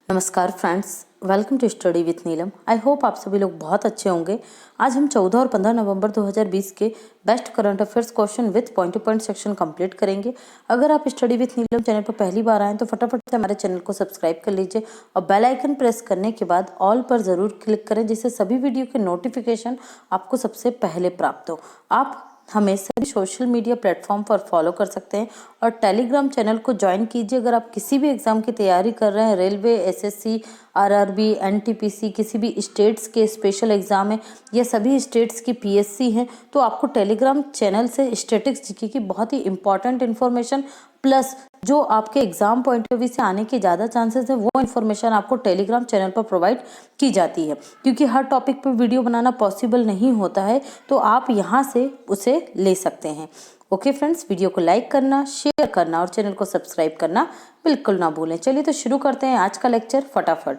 नमस्कार friends, welcome to study with Neelam. I hope आप सभी लोग बहुत अच्छे होंगे। आज हम 14 और 15 नवंबर 2020 के best current affairs question with point two point section complete करेंगे। अगर आप स्टडी विथ नीलम चैनल पर पहली बार आए तो फटाफट से हमारे चैनल को सब्सक्राइब कर लीजिए और बेल आइकन प्रेस करने के बाद ऑल पर जरूर क्लिक करें, जिससे सभी वीडियो के नोटिफिकेशन आपको सबसे पहले प्राप्त हो। आप हमें सभी सोशल मीडिया प्लेटफॉर्म पर फॉलो कर सकते हैं और टेलीग्राम चैनल को ज्वाइन कीजिए। अगर आप किसी भी एग्जाम की तैयारी कर रहे हैं, रेलवे, एसएससी, आरआरबी, एनटीपीसी, किसी भी स्टेट्स के स्पेशल एग्जाम है या सभी स्टेट्स की पीएससी हैं, तो आपको टेलीग्राम चैनल से स्टैटिक्स जीके की बहुत ही इंपॉर्टेंट इन्फॉर्मेशन प्लस जो आपके एग्जाम पॉइंट ऑफ व्यू से आने के ज़्यादा चांसेस है वो इन्फॉर्मेशन आपको टेलीग्राम चैनल पर प्रोवाइड की जाती है। क्योंकि हर टॉपिक पर वीडियो बनाना पॉसिबल नहीं होता है, तो आप यहाँ से उसे ले सकते हैं। ओके फ्रेंड्स, वीडियो को लाइक करना, शेयर करना और चैनल को सब्सक्राइब करना बिल्कुल ना भूलें। चलिए तो शुरू करते हैं आज का लेक्चर फटाफट।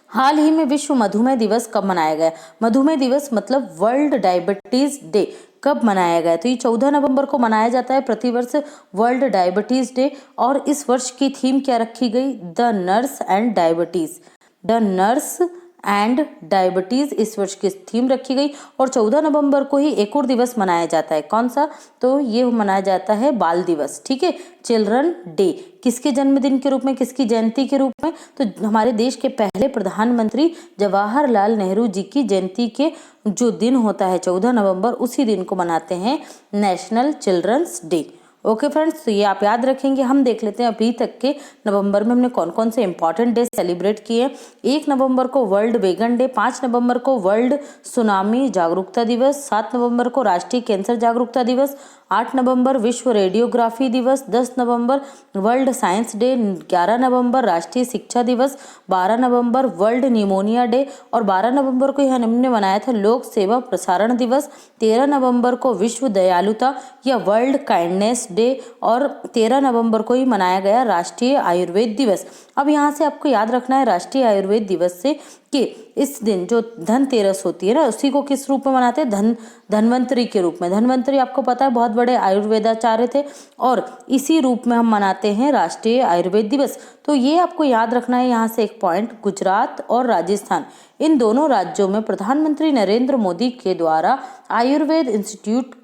हाल ही में विश्व मधुमेह दिवस कब मनाया गया? मधुमेह दिवस मतलब वर्ल्ड डायबिटीज डे कब मनाया गया? तो ये 14 नवंबर को मनाया जाता है प्रतिवर्ष वर्ल्ड डायबिटीज डे। और इस वर्ष की थीम क्या रखी गई? The nurse and diabetes. The nurse and diabetes इस वर्ष की थीम रखी गई। और 14 नवंबर को ही एक और दिवस मनाया जाता है। कौन सा? तो ये मनाया जाता है बाल दिवस। ठीक है, चिल्ड्रन डे। किसके जन्मदिन के रूप में, किसकी जयंती के रूप में? तो हमारे देश के पहले प्रधानमंत्री जवाहरलाल नेहरू जी की जयंती के जो दिन होता है 14 नवंबर, उसी दिन को मनाते हैं national children's day. Okay friends, तो ये आप याद रखेंगे। हम देख लेते हैं अभी तक के नवंबर में हमने कौन कौन से इंपॉर्टेंट डे सेलिब्रेट किए। 1 नवंबर को वर्ल्ड वेगन डे, 5 नवंबर को वर्ल्ड सुनामी जागरूकता दिवस, 7 नवंबर को राष्ट्रीय कैंसर जागरूकता दिवस, 8 नवंबर विश्व रेडियोग्राफी दिवस, 10 नवंबर वर्ल्ड साइंस डे, 11 नवंबर राष्ट्रीय शिक्षा दिवस, 12 नवंबर वर्ल्ड निमोनिया डे और 12 नवंबर को यह हमने मनाया था लोक सेवा प्रसारण दिवस, 13 नवंबर को विश्व दयालुता या वर्ल्ड काइंडनेस डे और 13 नवंबर को ही मनाया गया राष्ट्रीय आयुर्वेद दिवस। अब यहाँ से आपको याद रखना है राष्ट्रीय आयुर्वेद दिवस से कि इस दिन जो धनतेरस होती है ना, उसी को किस रूप में मनाते हैं? धन्वंतरी के रूप में। धन्वंतरी आपको पता है बहुत बड़े आयुर्वेदाचार्य थे और इसी रूप में हम मनाते हैं राष्ट्रीय आयुर्वेद दिवस। तो ये आपको याद रखना है। यहाँ से एक पॉइंट, गुजरात और राजस्थान इन दोनों राज्यों में प्रधानमंत्री नरेंद्र मोदी के द्वारा आयुर्वेद इंस्टीट्यूट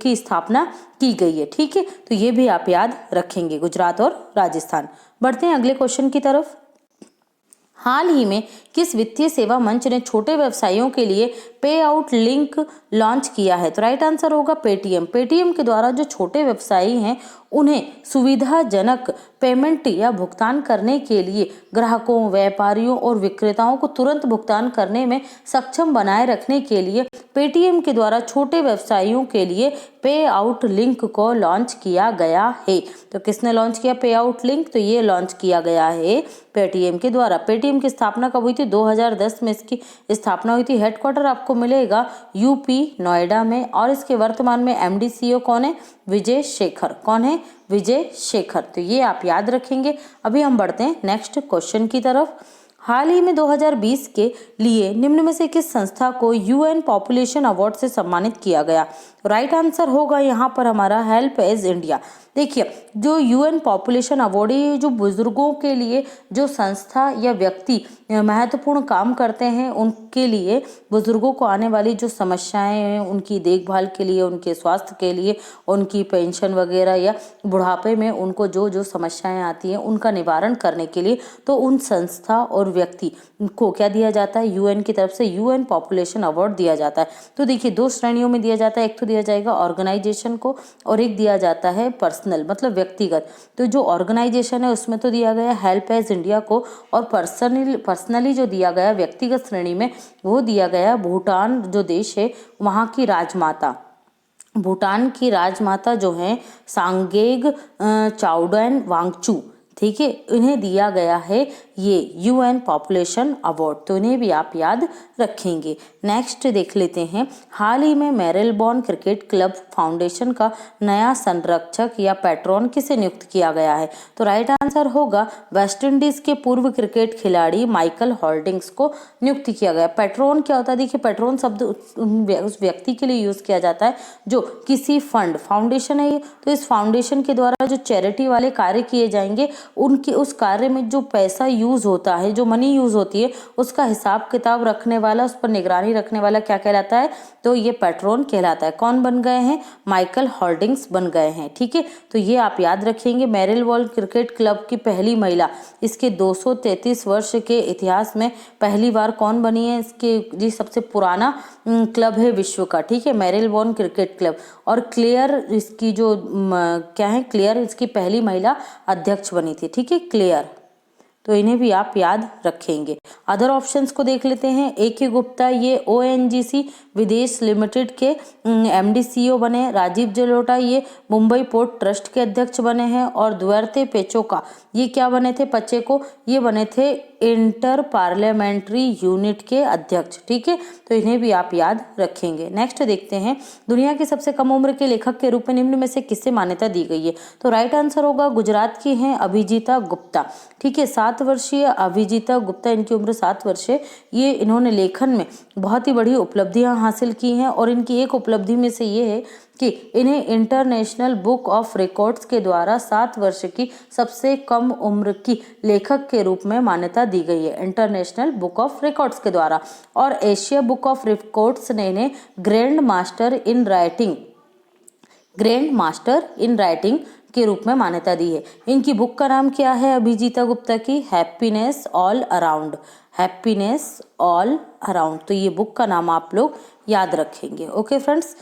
की स्थापना की गई है। ठीक है, तो ये भी आप याद रखेंगे, गुजरात और राजस्थान। बढ़ते हैं अगले क्वेश्चन की तरफ। हाल ही में किस वित्तीय सेवा मंच ने छोटे व्यवसायियों के लिए पे आउट लिंक लॉन्च किया है? तो राइट आंसर होगा पेटीएम। पेटीएम के द्वारा जो छोटे व्यवसायी हैं उन्हें सुविधाजनक पेमेंट या भुगतान करने के लिए ग्राहकों, व्यापारियों और विक्रेताओं को तुरंत भुगतान करने में सक्षम बनाए रखने के लिए पेटीएम के द्वारा छोटे व्यवसायियों के लिए पे आउट लिंक को लॉन्च किया गया है। तो किसने लॉन्च किया पे आउट लिंक? तो ये लॉन्च किया गया है पेटीएम के द्वारा। पेटीएम की स्थापना कब हुई थी? 2010 में इसकी स्थापना हुई थी। हेडक्वार्टर आपको मिलेगा यूपी नोएडा में और इसके वर्तमान में एमडी सीईओ कौन है? विजय शेखर। कौन है? विजय शेखर। तो ये आप याद रखेंगे। अभी हम बढ़ते हैं नेक्स्ट क्वेश्चन की तरफ। हाल ही में 2020 के लिए निम्न में से किस संस्था को यूएन पॉपुलेशन अवार्ड से सम्मानित किया गया? राइट आंसर होगा यहाँ पर हमारा हेल्प एज इंडिया। देखिए, जो यूएन पॉपुलेशन अवार्ड है, जो बुजुर्गों के लिए जो संस्था या व्यक्ति महत्वपूर्ण काम करते हैं, उनके लिए बुजुर्गों को आने वाली जो समस्याएं हैं उनकी देखभाल के लिए, उनके स्वास्थ्य के लिए, उनकी पेंशन वगैरह या बुढ़ापे में उनको जो जो समस्याएं आती हैं उनका निवारण करने के लिए, तो उन संस्था और व्यक्ति को क्या दिया जाता है? यूएन की तरफ से यूएन पॉपुलेशन अवार्ड दिया जाता है। तो देखिए, 2 श्रेणियों में दिया जाता है। एक तो दिया जाएगा ऑर्गेनाइजेशन को और एक दिया जाता है पर्सनल, मतलब व्यक्तिगत। तो जो ऑर्गेनाइजेशन है उसमें तो दिया गया हेल्प एज इंडिया को, और पर्सनली जो दिया गया व्यक्तिगत श्रेणी में वो दिया गया भूटान जो देश है वहाँ की राजमाता। भूटान की राजमाता जो है सांगेग चाउडेन वांगचू, ठीक है, इन्हें दिया गया है ये यूएन पॉपुलेशन अवार्ड। तो इन्हें भी आप याद रखेंगे। नेक्स्ट देख लेते हैं। हाल ही में मेलबोर्न क्रिकेट क्लब फाउंडेशन का नया संरक्षक या पैट्रॉन किसे नियुक्त किया गया है? तो राइट आंसर होगा वेस्टइंडीज के पूर्व क्रिकेट खिलाड़ी माइकल हॉल्डिंग्स को नियुक्त किया गया। पैट्रॉन क्या होता है? देखिए, पैट्रॉन शब्द उस व्यक्ति के लिए यूज किया जाता है जो किसी फंड, फाउंडेशन है ये, तो इस फाउंडेशन के द्वारा जो चैरिटी वाले कार्य किए जाएंगे उनके उस कार्य में जो पैसा यूज होता है, जो मनी यूज होती है, उसका हिसाब किताब रखने वाला, उस पर निगरानी रखने वाला क्या कहलाता है? तो ये पैट्रॉन कहलाता है। कौन बन गए हैं? माइकल हॉल्डिंग्स बन गए हैं। ठीक है, तो ये आप याद रखेंगे। मेरिलबॉल क्रिकेट क्लब की पहली महिला, इसके 233 वर्ष के इतिहास में पहली बार कौन बनी है? इसके जी सबसे पुराना क्लब है विश्व का। ठीक है, मेरिलबॉर्न क्रिकेट क्लब। और क्लेयर इसकी जो क्या है, क्लेयर इसकी पहली महिला अध्यक्ष बनी थी। ठीक है, क्लेयर। तो इन्हें भी आप याद रखेंगे। अदर ऑप्शंस को देख लेते हैं। ए के गुप्ता, ये ONGC विदेश लिमिटेड के MD CEO बने। राजीव जलोटा, ये मुंबई पोर्ट ट्रस्ट के अध्यक्ष बने हैं। और द्वारते पेचोका, ये क्या बने थे? पचेको, ये बने थे इंटर पार्लियामेंट्री यूनिट के अध्यक्ष। ठीक है, तो इन्हें भी आप याद रखेंगे। नेक्स्ट देखते हैं, दुनिया की सबसे कम उम्र के लेखक के रूप में निम्न में से किसे मान्यता दी गई है? तो राइट आंसर होगा गुजरात की हैं अभिजीता गुप्ता। ठीक है, 7 वर्षीय अभिजीता गुप्ता, इनकी उम्र 7 वर्ष है। ये इन्होंने लेखन में बहुत ही बड़ी उपलब्धियां हासिल की हैं और इनकी एक उपलब्धि में से ये है कि इन्हें इंटरनेशनल बुक ऑफ रिकॉर्ड्स के द्वारा 7 वर्ष की सबसे कम उम्र की लेखक के रूप में मान्यता दी गई है, इंटरनेशनल बुक ऑफ रिकॉर्ड्स के द्वारा। और एशिया बुक ऑफ रिकॉर्ड्स ने इन्हें ग्रैंड मास्टर इन राइटिंग के रूप में मान्यता दी है। इनकी बुक का नाम क्या है अभिजीता गुप्ता की? Happiness all around. Happiness all around, तो ये बुक का नाम आप लोग याद रखेंगे। ओके फ्रेंड्स,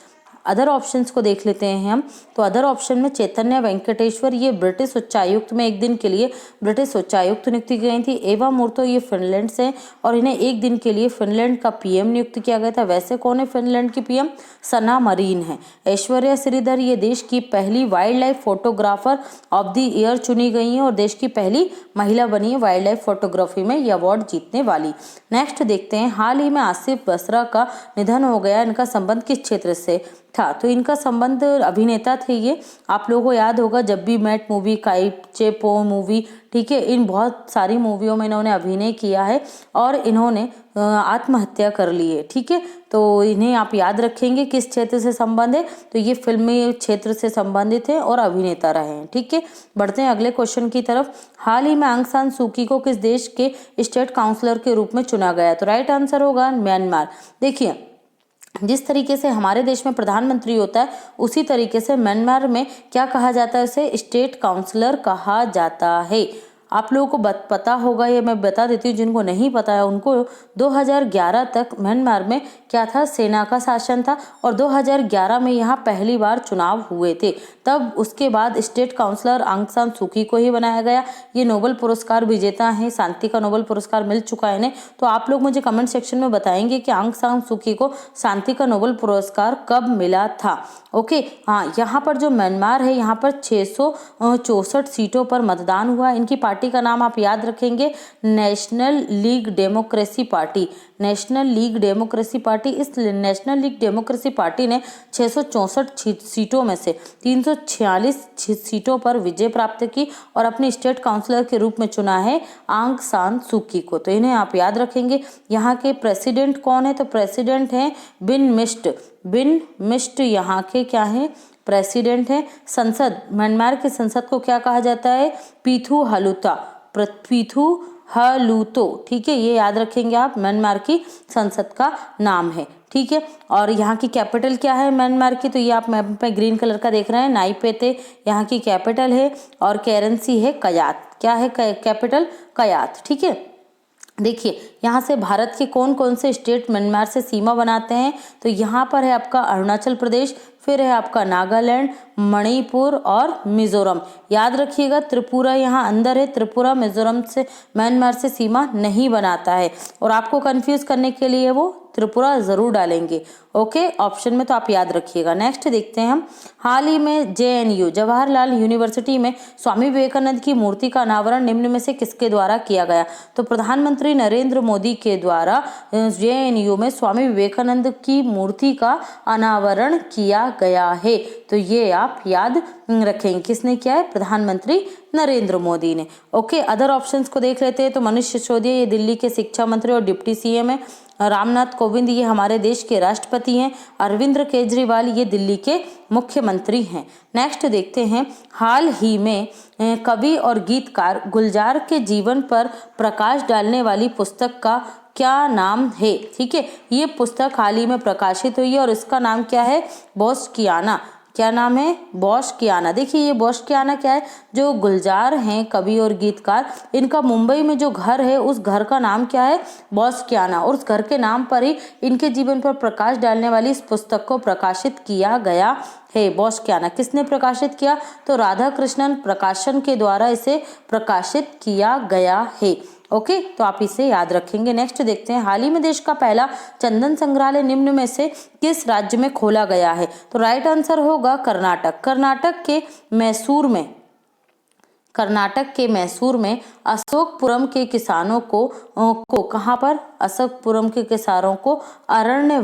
अदर ऑप्शंस को देख लेते हैं हम। तो अदर ऑप्शन में चैतन्य वेंकटेश्वर, ये ब्रिटिश उच्चायुक्त में एक दिन के लिए ब्रिटिश उच्चायुक्त नियुक्ति की गई थी। एवा मूर्तो, ये फिनलैंड से और इन्हें एक दिन के लिए फिनलैंड का PM नियुक्त किया गया था। वैसे कौन है फिनलैंड की PM? सना मरीन है। ऐश्वर्या श्रीधर, ये देश की पहली wild life photographer of the year चुनी गई है और देश की पहली महिला बनी है वाइल्ड लाइफ फोटोग्राफी में ये अवार्ड जीतने वाली। नेक्स्ट देखते हैं, हाल ही में आसिफ बसरा का निधन हो गया। इनका संबंध किस क्षेत्र से था? तो इनका संबंध अभिनेता थे ये, आप लोगों को याद होगा जब भी मैट मूवी, काइचे पो मूवी, ठीक है, इन बहुत सारी मूवियों में इन्होंने अभिनय किया है और इन्होंने आत्महत्या कर ली है। ठीक है, तो इन्हें आप याद रखेंगे। किस क्षेत्र से संबंध है? तो ये फिल्मी क्षेत्र से संबंधित है और अभिनेता रहे हैं। ठीक है, बढ़ते हैं अगले क्वेश्चन की तरफ। हाल ही में आंग सान सूकी को किस देश के स्टेट काउंसलर के रूप में चुना गया? तो राइट आंसर होगा म्यांमार। देखिए, जिस तरीके से हमारे देश में प्रधानमंत्री होता है उसी तरीके से म्यांमार में क्या कहा जाता है? उसे स्टेट काउंसलर कहा जाता है। आप लोगों को पता होगा, ये मैं बता देती हूँ, जिनको नहीं पता है उनको 2011 तक म्यांमार में क्या था? सेना का शासन था और 2011 में यहाँ पहली बार चुनाव हुए थे। तब उसके बाद स्टेट काउंसलर आंग सान सूकी को ही बनाया गया। ये नोबेल पुरस्कार विजेता हैं, शांति का नोबेल पुरस्कार मिल चुका है इन्हें। तो आप लोग मुझे कमेंट सेक्शन में बताएंगे कि आंग सान सूकी को शांति का नोबेल पुरस्कार कब मिला था। ओके, हाँ, यहाँ पर जो म्यांमार है यहाँ पर 664 सीटों पर मतदान हुआ। इनकी पार्टी का नाम आप याद रखेंगे, national league democracy party. National league democracy party. इस नेशनल लीग डेमोक्रेसी पार्टी ने 664 सीटों में से 346 सीटों पर विजय प्राप्त की और अपने स्टेट काउंसलर के रूप में चुना है आंग सान सूकी को। तो इन्हें आप याद रखेंगे। यहाँ के प्रेसिडेंट कौन है? तो प्रेसिडेंट हैं बिन मिस्ट यहाँ के क्या है? प्रेसिडेंट है। संसद, म्यांमार की संसद को क्या कहा जाता है? पीथू हलूतो। ठीक है, ये याद रखेंगे आप, म्यांमार की संसद का नाम है। ठीक है, और यहाँ की कैपिटल क्या है म्यांमार की? तो ये आप मैप पे ग्रीन कलर का देख रहे हैं, नाईपेते यहाँ की कैपिटल है और करेंसी है कयात। क्या है कैपिटल? कयात। ठीक है, देखिए यहाँ से भारत के कौन कौन से स्टेट म्यांमार से सीमा बनाते हैं? तो यहाँ पर है आपका अरुणाचल प्रदेश, फिर है आपका नागालैंड, मणिपुर और मिजोरम। याद रखिएगा त्रिपुरा यहाँ अंदर है। त्रिपुरा मिजोरम से म्यांमार से सीमा नहीं बनाता है और आपको कंफ्यूज करने के लिए वो त्रिपुरा जरूर डालेंगे। ओके, ऑप्शन में, तो आप याद रखिएगा। नेक्स्ट देखते हैं हम, हाल ही में JNU जवाहरलाल यूनिवर्सिटी में स्वामी विवेकानंद की मूर्ति का अनावरण निम्न में से किसके द्वारा किया गया? तो प्रधानमंत्री नरेंद्र मोदी के द्वारा JNU में स्वामी विवेकानंद की मूर्ति का अनावरण किया गया है। तो ये आप याद रखेंगे। किसने किया है? प्रधानमंत्री नरेंद्र मोदी ने। ओके, अदर ऑप्शंस को देख लेते हैं। तो मनीष सिसोदिया ये दिल्ली के शिक्षा मंत्री और डिप्टी सीएम है। रामनाथ कोविंद ये हमारे देश के राष्ट्रपति हैं। अरविंद केजरीवाल ये दिल्ली के मुख्यमंत्री हैं। नेक्स्ट देखते हैं, हाल ही में कवि और गीतकार गुलजार के जीवन पर प्रकाश डालने वाली पुस्तक का क्या नाम है? ठीक है, ये पुस्तक हाल ही में प्रकाशित हुई है और इसका नाम क्या है? बोस्कियाना। क्या नाम है? बोस्कियाना। देखिए ये बोस्कियाना क्या है? जो गुलजार हैं कवि और गीतकार, इनका मुंबई में जो घर है उस घर का नाम क्या है? बोस्कियाना। और उस घर के नाम पर ही इनके जीवन पर प्रकाश डालने वाली इस पुस्तक को प्रकाशित किया गया है। बोस्कियाना किसने प्रकाशित किया? तो राधा कृष्णन प्रकाशन के द्वारा इसे प्रकाशित किया गया है। ओके, तो आप इसे याद रखेंगे। नेक्स्ट देखते हैं, हाल ही में देश का पहला चंदन संग्रहालय निम्न में से किस राज्य में खोला गया है? तो राइट आंसर होगा कर्नाटक। कर्नाटक के मैसूर में अशोकपुरम के किसानों को कहाँ पर? अशोकपुरम के किसानों को अरण्य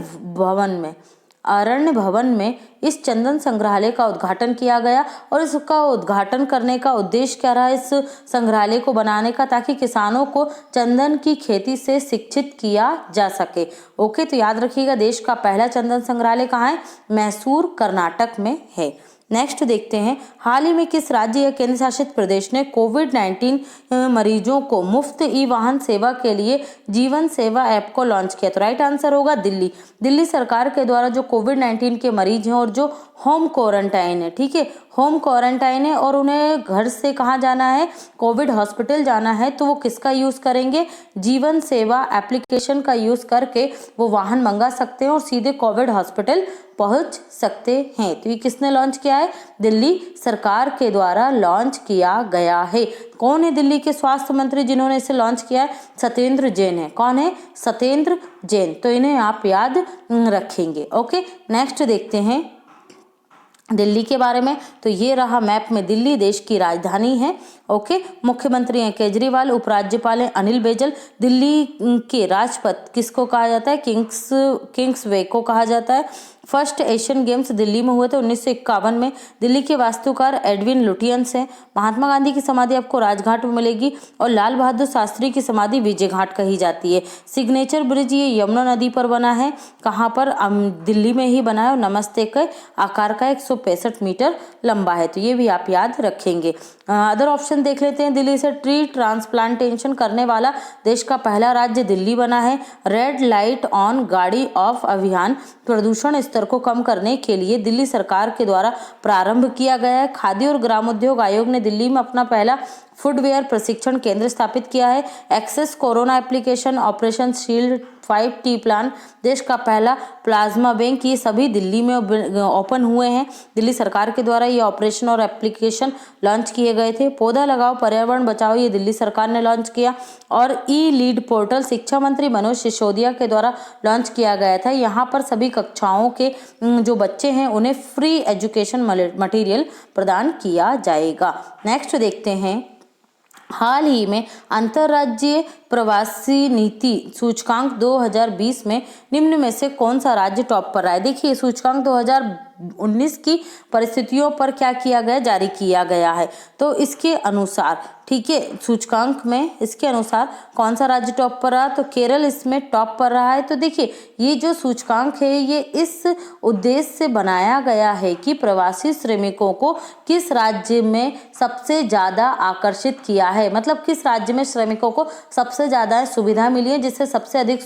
भवन में इस चंदन संग्रहालय का उद्घाटन किया गया। और इसका उद्घाटन करने का उद्देश्य क्या रहा? इस संग्रहालय को बनाने का, ताकि किसानों को चंदन की खेती से शिक्षित किया जा सके। ओके, तो याद रखिएगा, देश का पहला चंदन संग्रहालय कहाँ है? मैसूर, कर्नाटक में है। नेक्स्ट देखते हैं, हाल ही में किस राज्य या केंद्र शासित प्रदेश ने कोविड-19 मरीजों को मुफ्त ई वाहन सेवा के लिए जीवन सेवा ऐप को लॉन्च किया? तो राइट आंसर होगा दिल्ली। दिल्ली सरकार के द्वारा जो कोविड-19 के मरीज हैं और जो होम क्वारंटाइन है, ठीक है, होम क्वारंटाइन है और उन्हें घर से कहाँ जाना है? कोविड हॉस्पिटल जाना है, तो वो किसका यूज़ करेंगे? जीवन सेवा एप्लीकेशन का यूज़ करके वो वाहन मंगा सकते हैं और सीधे कोविड हॉस्पिटल पहुंच सकते हैं। तो ये किसने लॉन्च किया है? दिल्ली सरकार के द्वारा लॉन्च किया गया है। कौन है दिल्ली के स्वास्थ्य मंत्री जिन्होंने इसे लॉन्च किया है? सत्येंद्र जैन है। कौन है? सत्येंद्र जैन। तो इन्हें आप याद रखेंगे। ओके, नेक्स्ट देखते हैं दिल्ली के बारे में। तो ये रहा मैप में दिल्ली देश की राजधानी है। ओके, मुख्यमंत्री हैं केजरीवाल, उपराज्यपाल हैं अनिल बैजल, दिल्ली के राजपथ किसको कहा जाता है? किंग्स वे को कहा जाता है। फर्स्ट एशियन गेम्स दिल्ली में हुए थे 1951 में। दिल्ली के वास्तुकार एडविन लुटियंस हैं। महात्मा गांधी की समाधि आपको राजघाट में मिलेगी और लाल बहादुर शास्त्री की समाधि विजय घाट कही जाती है। सिग्नेचर ब्रिज ये यमुना नदी पर बना है। कहाँ पर? दिल्ली में ही बना है और नमस्ते के आकार का 165 मीटर लंबा है। तो ये भी आप याद रखेंगे। अदर ऑप्शन देख लेते हैं। दिल्ली से ट्री ट्रांसप्लांटेशन करने वाला देश का पहला राज्य दिल्ली बना है। रेड लाइट ऑन गाड़ी ऑफ अभियान प्रदूषण स्तर को कम करने के लिए दिल्ली सरकार के द्वारा प्रारंभ किया गया है। खाद्य और ग्रामोद्योग आयोग ने दिल्ली में अपना पहला फुटवेयर प्रशिक्षण केंद्र स्थापित किया है। Access corona application, operation shield 5T plan, देश का पहला प्लाज्मा बैंक, ये सभी दिल्ली में ओपन हुए हैं। दिल्ली सरकार के द्वारा ये ऑपरेशन और एप्लीकेशन लॉन्च किए गए थे। पौधा लगाओ पर्यावरण बचाओ ये दिल्ली सरकार ने लॉन्च किया। और ई लीड पोर्टल शिक्षा मंत्री मनोज सिसोदिया के द्वारा लॉन्च किया गया था। यहाँ पर सभी कक्षाओं के जो बच्चे हैं उन्हें फ्री एजुकेशन मटेरियल प्रदान किया जाएगा। नेक्स्ट देखते हैं, हाल ही में अंतर्राज्यीय प्रवासी नीति सूचकांक 2020 में निम्न में से कौन सा राज्य टॉप पर रहा है? देखिए सूचकांक 2019 की परिस्थितियों पर क्या किया गया? जारी किया गया है। तो इसके अनुसार, ठीक है, सूचकांक में इसके अनुसार कौन सा राज्य टॉप पर रहा? तो केरल इसमें टॉप पर रहा है। तो देखिए ये जो सूचकांक है ये इस उद्देश्य से बनाया गया है कि प्रवासी श्रमिकों को किस राज्य में सबसे ज्यादा आकर्षित किया है, मतलब किस राज्य में श्रमिकों को सबसे ज्यादा सुविधा मिली है, जिससे सबसे अधिक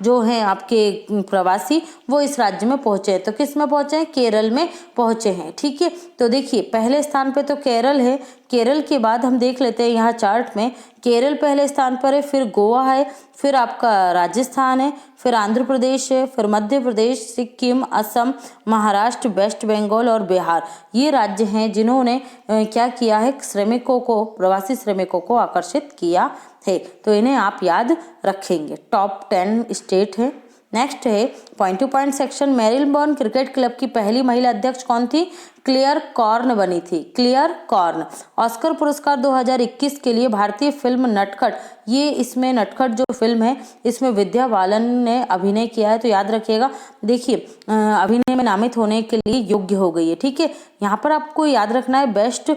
जो है आपके प्रवासी वो इस राज्य में पहुंचे हैं। तो किस में पहुंचे हैं? केरल में पहुंचे हैं। ठीक है, तो देखिए पहले स्थान पे तो केरल है। केरल के बाद हम देख लेते हैं यहाँ चार्ट में, केरल पहले स्थान पर है, फिर गोवा है, फिर आपका राजस्थान है, फिर आंध्र प्रदेश है, फिर मध्य प्रदेश, सिक्किम, असम, महाराष्ट्र, वेस्ट बंगाल और बिहार। ये राज्य हैं जिन्होंने क्या किया है? श्रमिकों को, प्रवासी श्रमिकों को आकर्षित किया है। तो इन्हें आप याद रखेंगे। टॉप 10 स्टेट है। नेक्स्ट है point two point section. Melbourne cricket club की पहली महिला अध्यक्ष कौन थी? क्लेयर कॉर्न बनी थी, क्लेयर कॉर्न। ऑस्कर पुरस्कार 2021 के लिए भारतीय फिल्म नटखट, ये इसमें नटखट जो फिल्म है इसमें विद्या बालन ने अभिनय किया है, तो याद रखिएगा। देखिए अभिनय में नामित होने के लिए योग्य हो गई है, ठीक है। यहाँ पर आपको याद रखना है best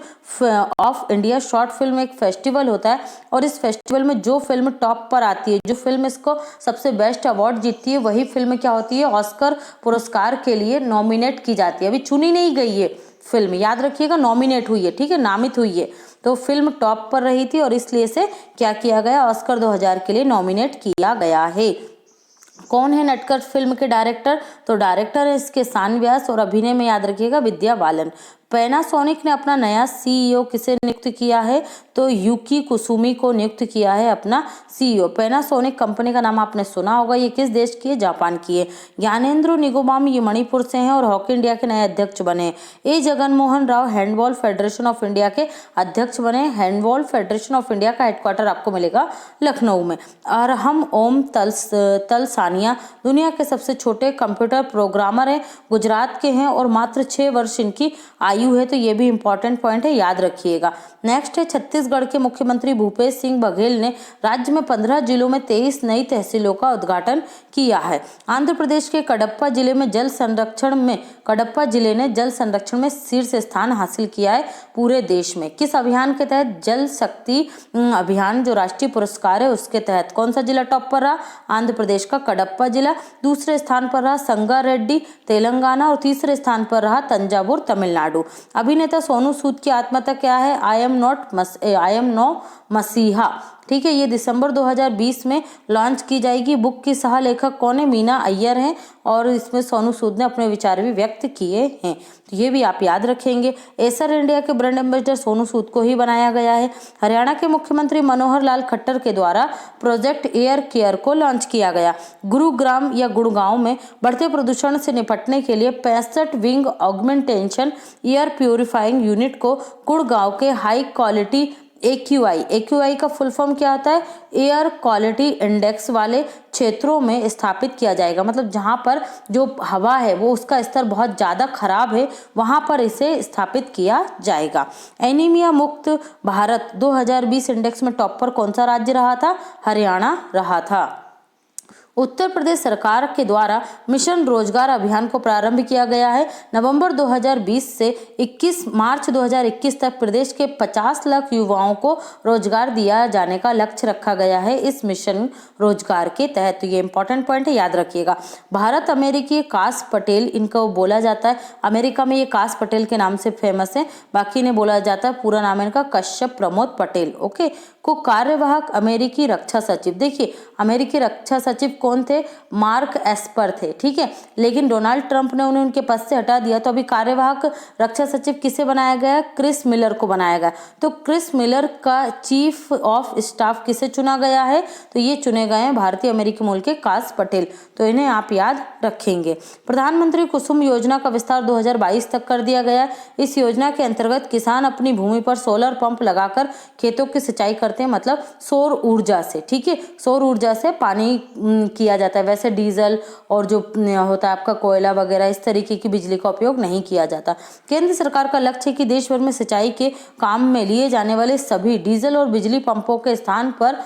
of India short film एक फेस्टिवल होता है और इस फेस्टिवल में जो फिल्म टॉप पर आती है, जो फिल्म इसको सबसे बेस्ट अवार्ड जीतती है, वही फिल्म क्या होती है? ऑस्कर पुरस्कार के लिए नॉमिनेट की जाती है। अभी चुनी नहीं गई है फिल्म, याद रखिएगा, नॉमिनेट हुई है, ठीक है, नामित हुई है। तो फिल्म टॉप पर रही थी और इसलिए से क्या किया गया? ऑस्कर 2000 के लिए नॉमिनेट किया गया है। कौन है नटखट फिल्म के डायरेक्टर? तो डायरेक्टर है इसके शान व्यास और अभिनय में याद रखिएगा विद्या बालन। पैनासोनिक ने अपना नया सीईओ किसे नियुक्त किया है? तो यूकी कुसुमी को नियुक्त किया है अपना सीईओ। पैनासोनिक कंपनी का नाम आपने सुना होगा, ये किस देश की है? जापान की है। ज्ञानेंद्र निगोमाम ये मणिपुर से हैं और हॉकी इंडिया के नए अध्यक्ष बने। A Jaganmohan Rao handball federation of India के अध्यक्ष बने। हैंडबॉल फेडरेशन ऑफ इंडिया का हेडक्वार्टर आपको मिलेगा लखनऊ में। और हम ओम तलसानिया दुनिया के सबसे छोटे कंप्यूटर प्रोग्रामर हैं, गुजरात के हैं और मात्र 6 वर्ष इनकी आयु है, तो ये भी इंपॉर्टेंट पॉइंट है, याद रखिएगा। नेक्स्ट है छत्तीसगढ़ के मुख्यमंत्री भूपेश सिंह बघेल ने राज्य में 15 जिलों में 23 नई तहसीलों का उद्घाटन किया है। आंध्र प्रदेश के कडप्पा जिले ने जल संरक्षण में शीर्ष स्थान हासिल किया है पूरे देश में। किस अभियान के तहत? जल शक्ति अभियान जो राष्ट्रीय पुरस्कार है उसके तहत। कौन सा जिला टॉप पर रहा? आंध्र प्रदेश का कडप्पा जिला। दूसरे स्थान पर रहा संगारेड्डी तेलंगाना और तीसरे स्थान पर रहा तंजावुर तमिलनाडु। अभिनेता सोनू सूद की आत्मकथा क्या है? आई एम नो मसीहा, ठीक है। ये दिसंबर 2020 में लॉन्च की जाएगी। बुक की सह लेखक कौन है? मीना अय्यर हैं और इसमें सोनू सूद ने अपने विचार भी व्यक्त किए हैं, तो ये भी आप याद रखेंगे। एसर इंडिया के ब्रांड एम्बेसडर सोनू सूद को ही बनाया गया है। हरियाणा के मुख्यमंत्री मनोहर लाल खट्टर के द्वारा प्रोजेक्ट एयर केयर को लॉन्च किया गया। गुरुग्राम या गुड़गांव में बढ़ते प्रदूषण से निपटने के लिए 65 wing augmentation air purifying unit को गुड़गांव के हाई क्वालिटी AQI का फुल फॉर्म क्या होता है? एयर क्वालिटी इंडेक्स वाले क्षेत्रों में स्थापित किया जाएगा। मतलब जहां पर जो हवा है वो उसका स्तर बहुत ज़्यादा खराब है, वहां पर इसे स्थापित किया जाएगा। एनीमिया मुक्त भारत 2020 इंडेक्स में टॉप पर कौन सा राज्य रहा था? हरियाणा रहा था। उत्तर प्रदेश सरकार के द्वारा मिशन रोजगार अभियान को प्रारंभ किया गया है। नवंबर 2020 से 21 मार्च 2021 तक प्रदेश के 50 लाख युवाओं को रोजगार दिया जाने का लक्ष्य रखा गया है इस मिशन रोजगार के तहत। तो ये इंपॉर्टेंट पॉइंट है, याद रखिएगा। भारत अमेरिकी कास पटेल इनको बोला जाता है। अमेरिका में ये कास पटेल के नाम से फेमस है, बाकी ने बोला जाता है पूरा नाम इनका कश्यप प्रमोद पटेल, ओके। को कार्यवाहक अमेरिकी रक्षा सचिव, देखिए अमेरिकी रक्षा सचिव कौन थे? मार्क एस्पर थे, ठीक है। लेकिन डोनाल्ड ट्रंप ने उन्हें उनके पद से हटा दिया, तो अभी कार्यवाहक रक्षा सचिव किसे बनाया गया? क्रिस मिलर को बनाया गया। तो क्रिस मिलर का चीफ ऑफ स्टाफ किसे चुना गया है? तो ये चुने गए हैं भारतीय अमेरिकी मूल के कास पटेल, तो इन्हें आप याद रखेंगे। प्रधानमंत्री कुसुम योजना का विस्तार 2022 तक कर दिया गया है। इस योजना के अंतर्गत किसान अपनी भूमि पर सोलर पंप लगाकर खेतों की सिंचाई करते हैं, मतलब सौर ऊर्जा से, ठीक है। सौर ऊर्जा से पानी किया जाता है। वैसे डीजल और जो होता है आपका कोयला वगैरह इस तरीके की बिजली का उपयोग नहीं किया जाता। केंद्र सरकार का लक्ष्य है कि देश भर में सिंचाई के काम में लिए जाने वाले सभी डीजल और बिजली पंपों के स्थान पर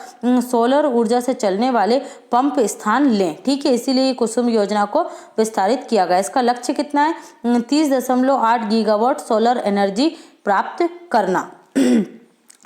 सोलर ऊर्जा से चलने वाले पंप स्थान लें, ठीक है। इसीलिए कुसुम योजना को विस्तारित किया गया। इसका लक्ष्य कितना है? 30.8 गीगावाट सोलर एनर्जी प्राप्त करना।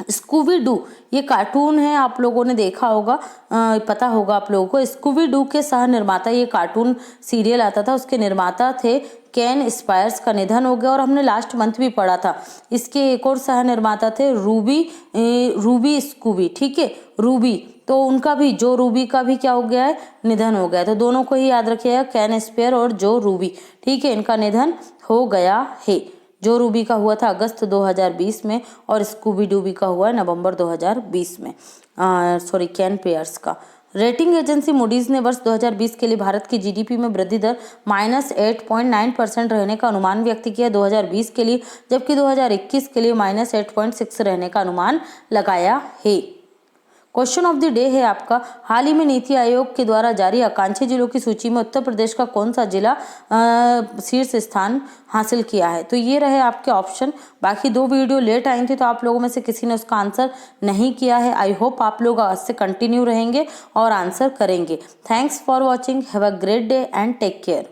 स्कूबी डू ये कार्टून है, आप लोगों ने देखा होगा, पता होगा आप लोगों को। स्कूबी डू के सह निर्माता, ये कार्टून सीरियल आता था उसके निर्माता थे केन स्पायर्स का निधन हो गया और हमने लास्ट मंथ भी पढ़ा था। इसके एक और सह निर्माता थे रूबी स्कूबी, ठीक है, रूबी। तो उनका भी, जो रूबी का भी क्या हो गया है? निधन हो गया। तो दोनों को ही याद रखिएगा, केन स्पायर और जो रूबी, ठीक है, इनका निधन हो गया है। जो रूबी का हुआ था अगस्त 2020 में और स्कूबी डूबी का हुआ नवंबर 2020 में, सॉरी केन पेयर्स का। रेटिंग एजेंसी मूडीज ने वर्ष 2020 के लिए भारत की जीडीपी में वृद्धि दर -8.9% रहने का अनुमान व्यक्त किया 2020 के लिए, जबकि 2021 के लिए -8.6 रहने का अनुमान लगाया है। क्वेश्चन ऑफ द डे है आपका, हाल ही में नीति आयोग के द्वारा जारी आकांक्षी जिलों की सूची में उत्तर प्रदेश का कौन सा जिला शीर्ष स्थान हासिल किया है? तो ये रहे आपके ऑप्शन। बाकी 2 वीडियो लेट आई थी तो आप लोगों में से किसी ने उसका आंसर नहीं किया है। आई होप आप लोग आज से कंटिन्यू रहेंगे और आंसर करेंगे। Thanks for watching, have a great day and take care.